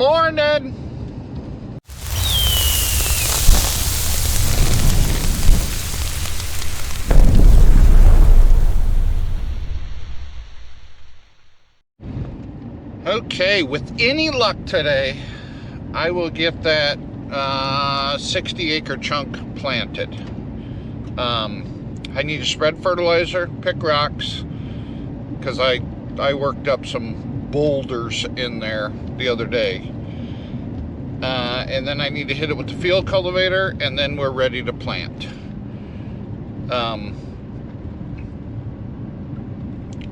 morning. Okay, with any luck today, I will get that 60-acre chunk planted. I need to spread fertilizer, pick rocks, because I worked up some boulders in there the other day. And then I need to hit it with the field cultivator, and then we're ready to plant.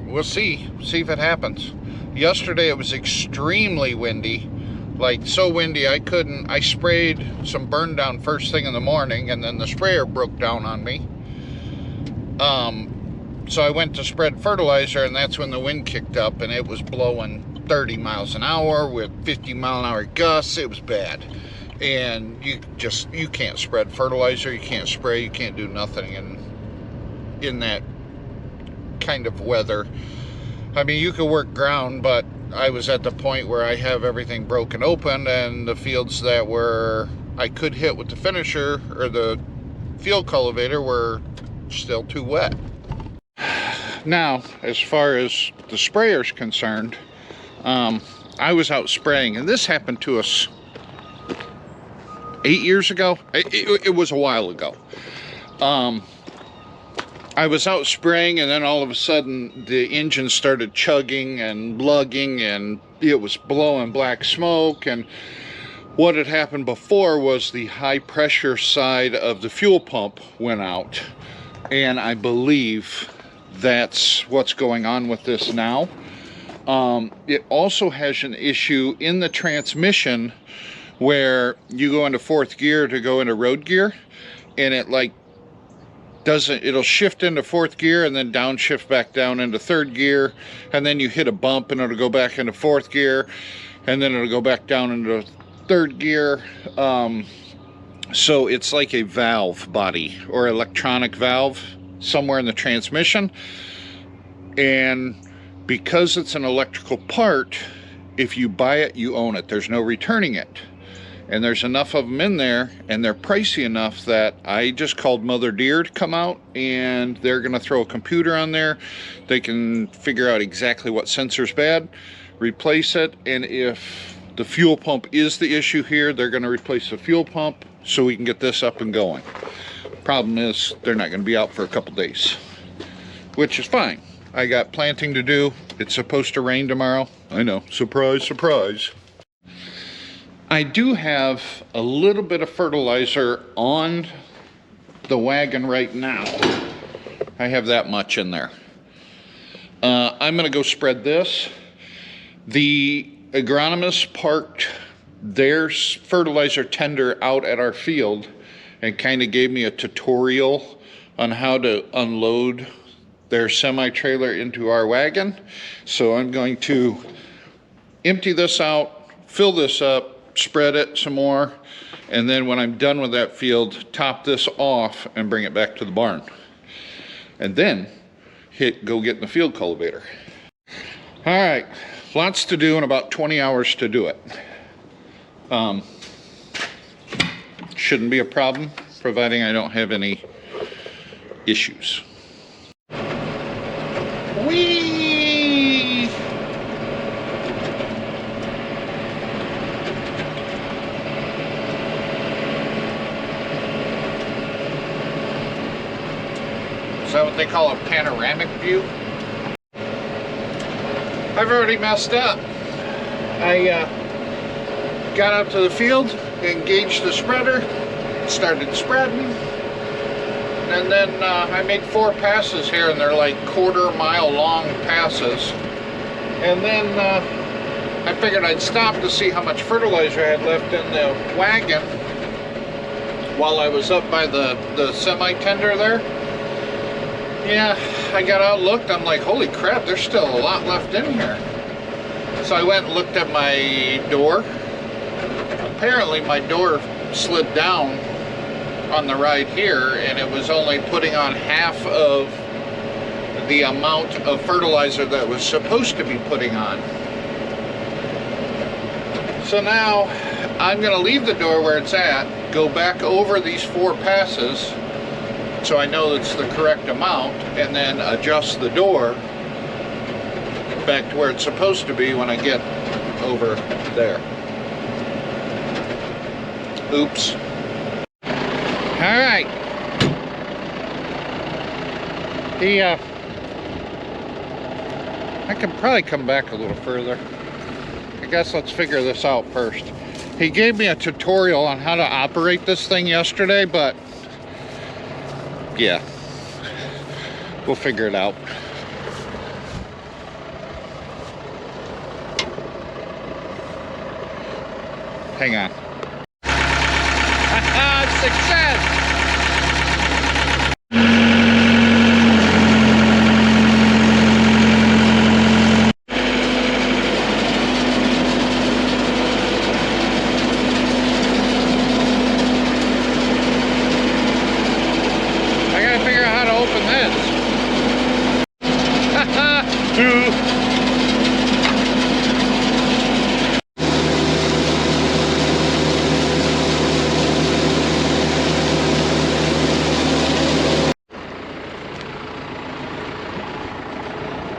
We'll see if it happens. Yesterday it was extremely windy, like so windy I sprayed some burn down first thing in the morning, and then the sprayer broke down on me. So I went to spread fertilizer, and that's when the wind kicked up, and it was blowing 30 miles an hour with 50-mile-an-hour gusts. It was bad, and you can't spread fertilizer, you can't spray, you can't do nothing in that kind of weather. I mean, you could work ground, but I was at the point where I have everything broken open, and the fields that I could hit with the finisher or the field cultivator were still too wet. Now, as far as the sprayer's concerned, I was out spraying, and this happened to us 8 years ago. It was a while ago. I was out spraying, and then all of a sudden the engine started chugging and lugging, and it was blowing black smoke. And what had happened before was the high pressure side of the fuel pump went out, and I believe that's what's going on with this now. It also has an issue in the transmission where you go into fourth gear to go into road gear, and it'll shift into fourth gear and then downshift back down into third gear, and then you hit a bump and it'll go back into fourth gear, and then it'll go back down into third gear. So it's like a valve body or electronic valve somewhere in the transmission, and because it's an electrical part, if you buy it, you own it. There's no returning it. And there's enough of them in there, and they're pricey enough that I just called Mother Deere to come out, and they're going to throw a computer on there. They can figure out exactly what sensor's bad, replace it, and if the fuel pump is the issue here, they're going to replace the fuel pump so we can get this up and going. Problem is, they're not going to be out for a couple days, which is fine. I got planting to do. It's supposed to rain tomorrow. I know, surprise, surprise. I do have a little bit of fertilizer on the wagon right now. I have that much in there. I'm going to go spread this. The agronomist parked their fertilizer tender out at our field and kind of gave me a tutorial on how to unload their semi-trailer into our wagon. So I'm going to empty this out, fill this up, spread it some more, and then when I'm done with that field, top this off and bring it back to the barn, and then go get in the field cultivator. All right, lots to do and about 20 hours to do it. Shouldn't be a problem, providing I don't have any issues. Whee! Is that what they call a panoramic view? I've already messed up. I got out to the field, engaged the spreader, started spreading, and then I made 4 passes here, and they're like quarter-mile long passes. And then I figured I'd stop to see how much fertilizer I had left in the wagon while I was up by the semi-tender there. Yeah, I got out and looked, I'm like, holy crap, there's still a lot left in here. So I went and looked at my door. Apparently my door slid down on the ride here, and it was only putting on half of the amount of fertilizer that was supposed to be putting on. So now I'm going to leave the door where it's at, go back over these 4 passes so I know it's the correct amount, and then adjust the door back to where it's supposed to be when I get over there. Oops. Alright. I can probably come back a little further. I guess let's figure this out first. He gave me a tutorial on how to operate this thing yesterday, but yeah, we'll figure it out. Hang on. Success!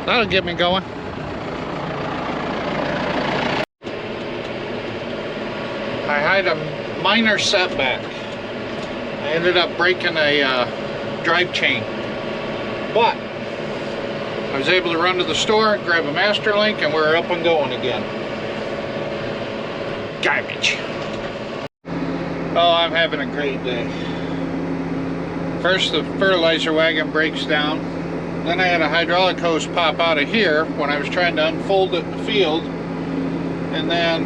That'll get me going. I had a minor setback. I ended up breaking a drive chain, but I was able to run to the store, grab a master link, and we're up and going again. Garbage. Oh, I'm having a great day. First, the fertilizer wagon breaks down. Then I had a hydraulic hose pop out of here when I was trying to unfold it in the field. And then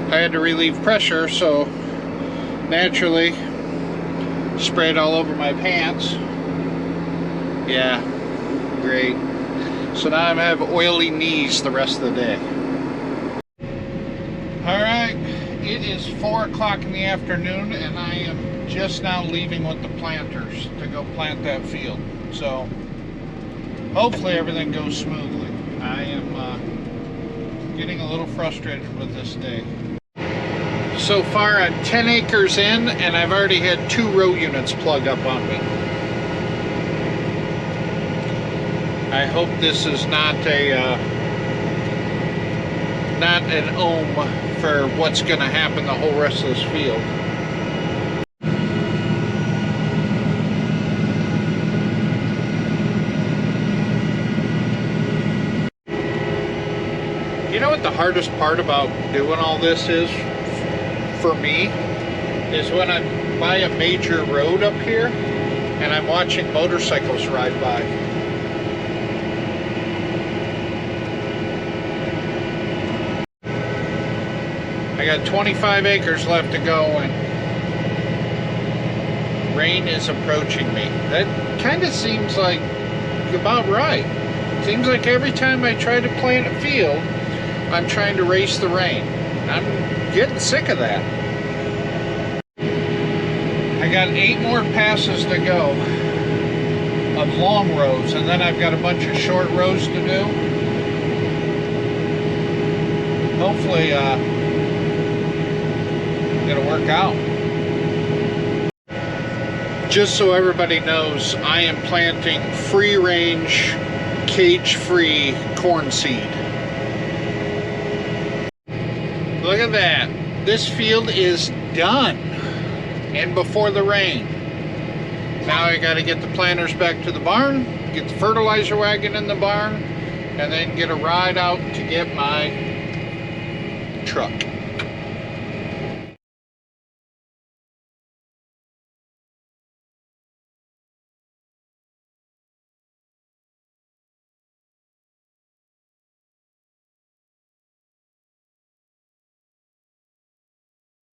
I had to relieve pressure, so naturally sprayed all over my pants. Yeah, great. So now I have oily knees the rest of the day. Alright, it is 4 o'clock in the afternoon and I am just now leaving with the planters to go plant that field. So hopefully everything goes smoothly. I am getting a little frustrated with this day. So far I'm 10 acres in and I've already had 2 row units plug up on me. I hope this is not an omen for what's going to happen the whole rest of this field. You know what the hardest part about doing all this is for me? Is when I'm by a major road up here and I'm watching motorcycles ride by. I got 25 acres left to go and rain is approaching me. That kind of seems like about right. Seems like every time I try to plant a field, I'm trying to race the rain. I'm getting sick of that. I got 8 more passes to go of long rows, and then I've got a bunch of short rows to do. Hopefully, it'll work out. Just so everybody knows, I am planting free-range, cage-free corn seed. Look at that. This field is done. And before the rain. Now I got to get the planters back to the barn, get the fertilizer wagon in the barn, and then get a ride out to get my truck.